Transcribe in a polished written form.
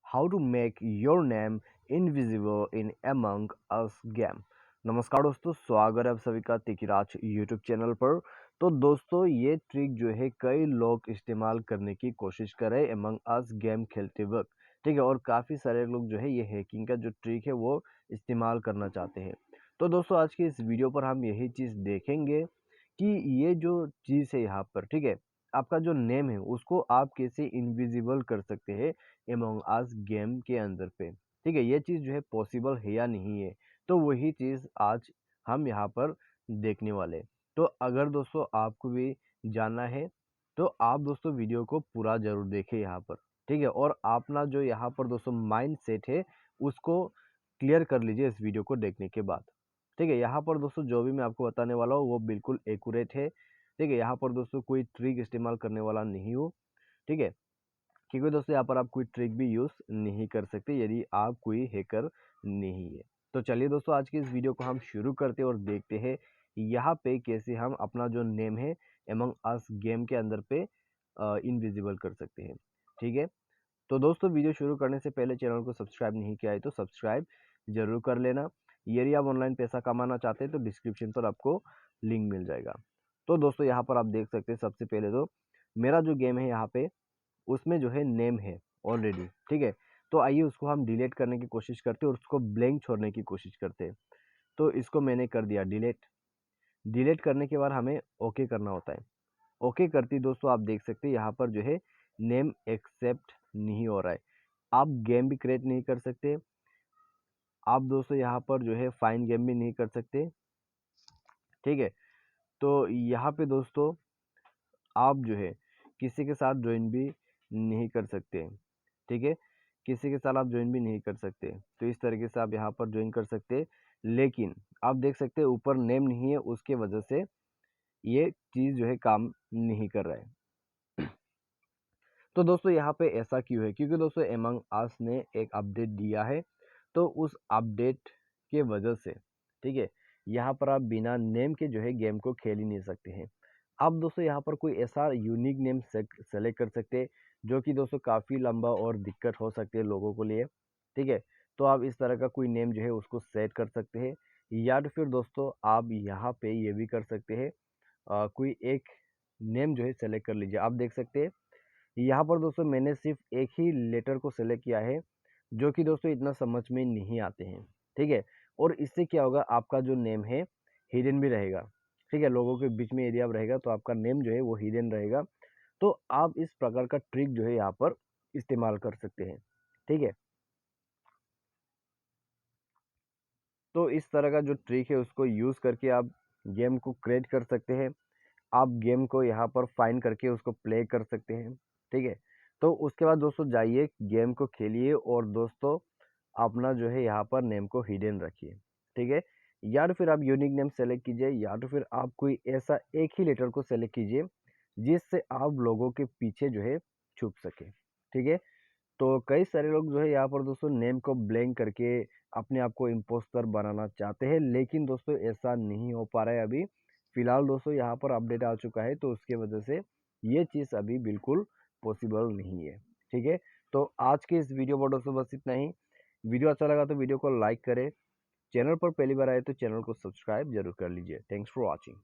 How to make your name invisible in among us game. नमस्कार दोस्तों, स्वागत है आप सभी का तिकिराज यूट्यूब चैनल पर। तो दोस्तों, ये ट्रिक जो है कई लोग इस्तेमाल करने की कोशिश कर रहे हैं अमंग अस गेम खेलते वक्त, ठीक है। और काफ़ी सारे लोग जो है ये हैकिंग का जो ट्रिक है वो इस्तेमाल करना चाहते हैं। तो दोस्तों, आज की इस वीडियो पर हम यही चीज़ देखेंगे कि ये जो चीज़ है यहाँ पर, ठीक है, आपका जो नेम है उसको आप कैसे इनविजिबल कर सकते हैं एमोंग अस गेम के अंदर पे, ठीक है। ये चीज़ जो है पॉसिबल है या नहीं है, तो वही चीज़ आज हम यहाँ पर देखने वाले। तो अगर दोस्तों आपको भी जानना है तो आप दोस्तों वीडियो को पूरा जरूर देखें यहाँ पर, ठीक है। और अपना जो यहाँ पर दोस्तों माइंड सेट है उसको क्लियर कर लीजिए इस वीडियो को देखने के बाद, ठीक है। यहाँ पर दोस्तों जो भी मैं आपको बताने वाला हूँ वो बिल्कुल एक्यूरेट है, ठीक है। यहाँ पर दोस्तों कोई ट्रिक इस्तेमाल करने वाला नहीं हो, ठीक है। क्योंकि दोस्तों यहाँ पर आप कोई ट्रिक भी यूज़ नहीं कर सकते यदि आप कोई हैकर नहीं है। तो चलिए दोस्तों, आज की इस वीडियो को हम शुरू करते हैं और देखते हैं यहाँ पे कैसे हम अपना जो नेम है एमंग अस गेम के अंदर पे इनविजिबल कर सकते हैं, ठीक है। तो दोस्तों, वीडियो शुरू करने से पहले चैनल को सब्सक्राइब नहीं किया है तो सब्सक्राइब जरूर कर लेना। यदि आप ऑनलाइन पैसा कमाना चाहते हैं तो डिस्क्रिप्शन पर आपको लिंक मिल जाएगा। तो दोस्तों यहाँ पर आप देख सकते हैं, सबसे पहले तो मेरा जो गेम है यहाँ पे उसमें जो है नेम है ऑलरेडी, ठीक है। तो आइए उसको हम डिलीट करने की कोशिश करते हैं और उसको ब्लैंक छोड़ने की कोशिश करते हैं। तो इसको मैंने कर दिया डिलीट। डिलीट करने के बाद हमें ओके करना होता है। ओके करती दोस्तों आप देख सकते हैं यहाँ पर जो है नेम एक्सेप्ट नहीं हो रहा है। आप गेम भी क्रिएट नहीं कर सकते, आप दोस्तों यहाँ पर जो है फाइन गेम भी नहीं कर सकते, ठीक है। तो यहाँ पे दोस्तों आप जो है किसी के साथ ज्वाइन भी नहीं कर सकते, ठीक है। किसी के साथ आप ज्वाइन भी नहीं कर सकते। तो इस तरीके से आप यहाँ पर ज्वाइन कर सकते हैं, लेकिन आप देख सकते हैं ऊपर नेम नहीं है, उसके वजह से ये चीज़ जो है काम नहीं कर रहा है। तो दोस्तों यहाँ पे ऐसा क्यों है? क्योंकि दोस्तों एमंग अस ने एक अपडेट दिया है, तो उस अपडेट के वजह से, ठीक है, यहाँ पर आप बिना नेम के जो है गेम को खेल ही नहीं सकते हैं। आप दोस्तों यहाँ पर कोई ऐसा यूनिक नेम सेलेक्ट कर सकते हैं जो कि दोस्तों काफ़ी लंबा और दिक्कत हो सकती है लोगों के लिए, ठीक है। तो आप इस तरह का कोई नेम जो है उसको सेट कर सकते हैं, या तो फिर दोस्तों आप यहाँ पे ये भी कर सकते हैं, कोई एक नेम जो है सेलेक्ट कर लीजिए। आप देख सकते हैं यहाँ पर दोस्तों मैंने सिर्फ एक ही लेटर को सेलेक्ट किया है, जो कि दोस्तों इतना समझ में नहीं आते हैं, ठीक है। और इससे क्या होगा, आपका जो नेम है हिडन भी रहेगा, ठीक है। लोगों के बीच में एरिया रहेगा तो आपका नेम जो है वो हिडन रहेगा। तो आप इस प्रकार का ट्रिक जो है यहाँ पर इस्तेमाल कर सकते हैं, ठीक है। तो इस तरह का जो ट्रिक है उसको यूज़ करके आप गेम को क्रिएट कर सकते हैं। आप गेम को यहाँ पर फाइंड करके उसको प्ले कर सकते हैं, ठीक है। तो उसके बाद दोस्तों जाइए गेम को खेलिए और दोस्तों अपना जो है यहाँ पर नेम को हिडन रखिए, ठीक है। या तो फिर आप यूनिक नेम सेलेक्ट कीजिए, या तो फिर आप कोई ऐसा एक ही लेटर को सेलेक्ट कीजिए जिससे आप लोगों के पीछे जो है छुप सके, ठीक है। तो कई सारे लोग जो है यहाँ पर दोस्तों नेम को ब्लैंक करके अपने आप को इम्पोस्टर बनाना चाहते हैं, लेकिन दोस्तों ऐसा नहीं हो पा रहा है अभी। फिलहाल दोस्तों यहाँ पर अपडेट आ चुका है, तो उसके वजह से ये चीज़ अभी बिल्कुल पॉसिबल नहीं है, ठीक है। तो आज के इस वीडियो पर दोस्तों बस इतना ही। वीडियो अच्छा लगा तो वीडियो को लाइक करें, चैनल पर पहली बार आए तो चैनल को सब्सक्राइब जरूर कर लीजिए। Thanks for watching.